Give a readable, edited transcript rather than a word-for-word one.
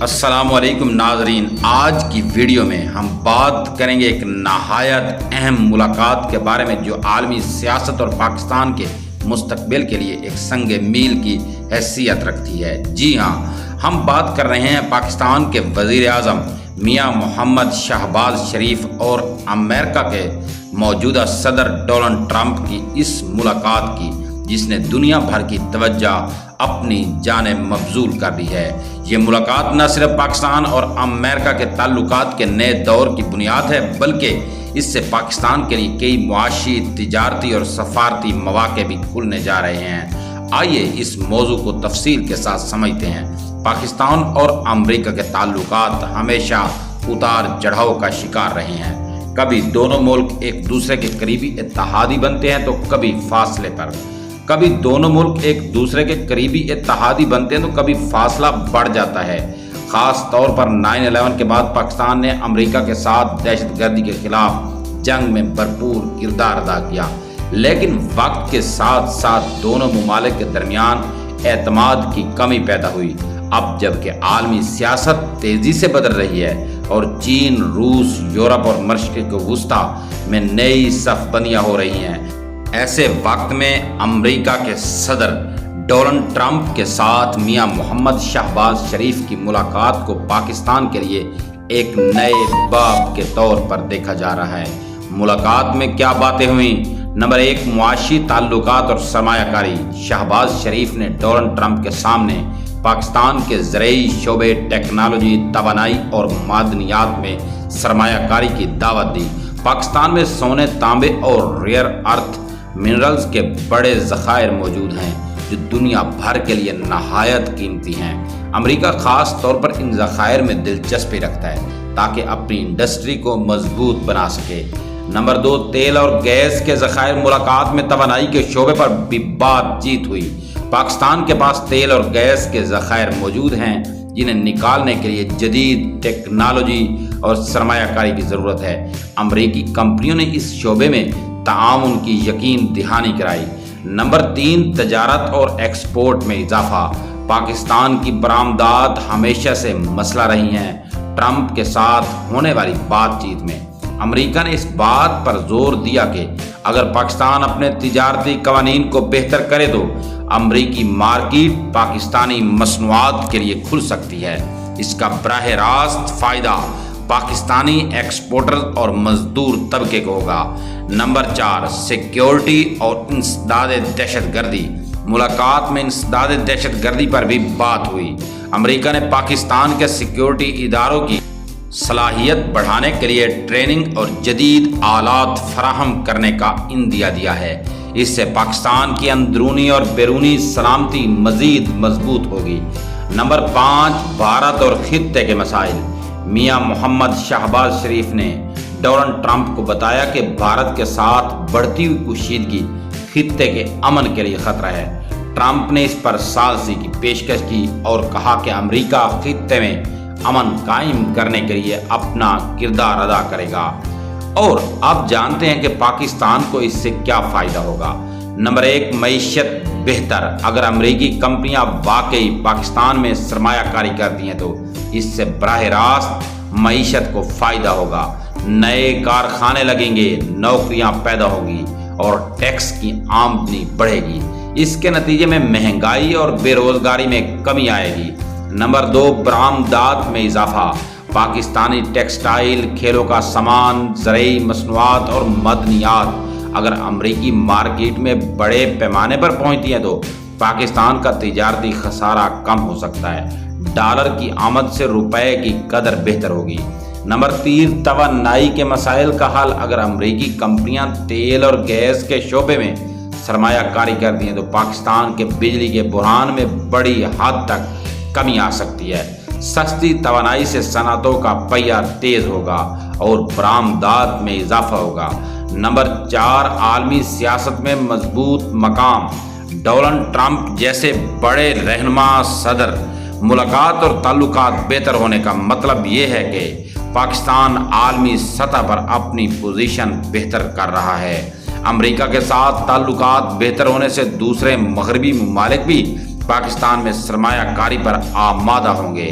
السلام علیکم ناظرین، آج کی ویڈیو میں ہم بات کریں گے ایک نہایت اہم ملاقات کے بارے میں جو عالمی سیاست اور پاکستان کے مستقبل کے لیے ایک سنگ میل کی حیثیت رکھتی ہے۔ جی ہاں، ہم بات کر رہے ہیں پاکستان کے وزیر اعظم میاں محمد شہباز شریف اور امریکہ کے موجودہ صدر ڈونلڈ ٹرمپ کی اس ملاقات کی، جس نے دنیا بھر کی توجہ اپنی جانب مبذول کر دی ہے۔ یہ ملاقات نہ صرف پاکستان اور امریکہ کے تعلقات کے نئے دور کی بنیاد ہے، بلکہ اس سے پاکستان کے لیے کئی معاشی، تجارتی اور سفارتی مواقع بھی کھلنے جا رہے ہیں۔ آئیے اس موضوع کو تفصیل کے ساتھ سمجھتے ہیں۔ پاکستان اور امریکہ کے تعلقات ہمیشہ اتار چڑھاؤ کا شکار رہے ہیں۔ کبھی دونوں ملک ایک دوسرے کے قریبی اتحادی بنتے ہیں تو کبھی فاصلے پر، کبھی دونوں ملک ایک دوسرے کے قریبی اتحادی بنتے ہیں تو کبھی فاصلہ بڑھ جاتا ہے۔ خاص طور پر 9/11 کے بعد پاکستان نے امریکہ کے ساتھ دہشت گردی کے خلاف جنگ میں بھرپور کردار ادا کیا، لیکن وقت کے ساتھ ساتھ دونوں ممالک کے درمیان اعتماد کی کمی پیدا ہوئی۔ اب جبکہ عالمی سیاست تیزی سے بدل رہی ہے اور چین، روس، یورپ اور مشرق وسطیٰ میں نئی صف بندیاں ہو رہی ہیں، ایسے وقت میں امریکہ کے صدر ڈونلڈ ٹرمپ کے ساتھ میاں محمد شہباز شریف کی ملاقات کو پاکستان کے لیے ایک نئے باب کے طور پر دیکھا جا رہا ہے۔ ملاقات میں کیا باتیں ہوئیں؟ نمبر 1، معاشی تعلقات اور سرمایہ کاری۔ شہباز شریف نے ڈونلڈ ٹرمپ کے سامنے پاکستان کے زرعی شعبے، ٹیکنالوجی، توانائی اور معدنیات میں سرمایہ کاری کی دعوت دی۔ پاکستان میں سونے، تانبے اور ریئر ارتھ منرلز کے بڑے ذخائر موجود ہیں جو دنیا بھر کے لیے نہایت قیمتی ہیں۔ امریکہ خاص طور پر ان ذخائر میں دلچسپی رکھتا ہے تاکہ اپنی انڈسٹری کو مضبوط بنا سکے۔ نمبر 2، تیل اور گیس کے ذخائر۔ ملاقات میں توانائی کے شعبے پر بھی بات چیت ہوئی۔ پاکستان کے پاس تیل اور گیس کے ذخائر موجود ہیں جنہیں نکالنے کے لیے جدید ٹیکنالوجی اور سرمایہ کاری کی ضرورت ہے۔ امریکی کمپنیوں نے اس شعبے میں تعاون کی یقین دہانی کرائی۔ نمبر 3، تجارت اور ایکسپورٹ میں اضافہ۔ پاکستان کی برآمدات ہمیشہ سے مسئلہ رہی ہیں۔ ٹرمپ کے ساتھ ہونے والی بات چیت میں امریکہ نے اس بات پر زور دیا کہ اگر پاکستان اپنے تجارتی قوانین کو بہتر کرے تو امریکی مارکیٹ پاکستانی مصنوعات کے لیے کھل سکتی ہے۔ اس کا براہ راست فائدہ پاکستانی ایکسپورٹرز اور مزدور طبقے کو ہوگا۔ نمبر 4، سیکیورٹی اور انسداد دہشت گردی۔ ملاقات میں انسداد دہشت گردی پر بھی بات ہوئی۔ امریکہ نے پاکستان کے سیکیورٹی اداروں کی صلاحیت بڑھانے کے لیے ٹریننگ اور جدید آلات فراہم کرنے کا عندیہ دیا ہے۔ اس سے پاکستان کی اندرونی اور بیرونی سلامتی مزید مضبوط ہوگی۔ نمبر 5، بھارت اور خطے کے مسائل۔ میاں محمد شہباز شریف نے ڈونلڈ ٹرمپ کو بتایا کہ بھارت کے ساتھ بڑھتی ہوئی کشیدگی خطے کے امن کے لیے خطرہ ہے۔ ٹرمپ نے اس پر ثالثی کی پیشکش کی اور کہا کہ امریکہ خطے میں امن قائم کرنے کے لیے اپنا کردار ادا کرے گا۔ اور اب جانتے ہیں کہ پاکستان کو اس سے کیا فائدہ ہوگا۔ نمبر 1، معیشت بہتر۔ اگر امریکی کمپنیاں واقعی پاکستان میں سرمایہ کاری کرتی ہیں تو اس سے براہ راست معیشت کو فائدہ ہوگا۔ نئے کارخانے لگیں گے، نوکریاں پیدا ہوگی اور ٹیکس کی آمدنی بڑھے گی۔ اس کے نتیجے میں مہنگائی اور بے روزگاری میں کمی آئے گی۔ نمبر 2، برآمدات میں اضافہ۔ پاکستانی ٹیکسٹائل، کھیلوں کا سامان، زرعی مصنوعات اور معدنیات اگر امریکی مارکیٹ میں بڑے پیمانے پر پہنچتی ہیں تو پاکستان کا تجارتی خسارہ کم ہو سکتا ہے۔ ڈالر کی آمد سے روپے کی قدر بہتر ہوگی۔ نمبر 3، توانائی کے مسائل کا حل۔ اگر امریکی کمپنیاں تیل اور گیس کے شعبے میں سرمایہ کاری کرتی ہیں تو پاکستان کے بجلی کے بحران میں بڑی حد تک کمی آ سکتی ہے۔ سستی توانائی سے صنعتوں کا پہیہ تیز ہوگا اور برآمدات میں اضافہ ہوگا۔ نمبر 4، عالمی سیاست میں مضبوط مقام۔ ڈونلڈ ٹرمپ جیسے بڑے رہنما صدر ملاقات اور تعلقات بہتر ہونے کا مطلب یہ ہے کہ پاکستان عالمی سطح پر اپنی پوزیشن بہتر کر رہا ہے۔ امریکہ کے ساتھ تعلقات بہتر ہونے سے دوسرے مغربی ممالک بھی پاکستان میں سرمایہ کاری پر آمادہ ہوں گے۔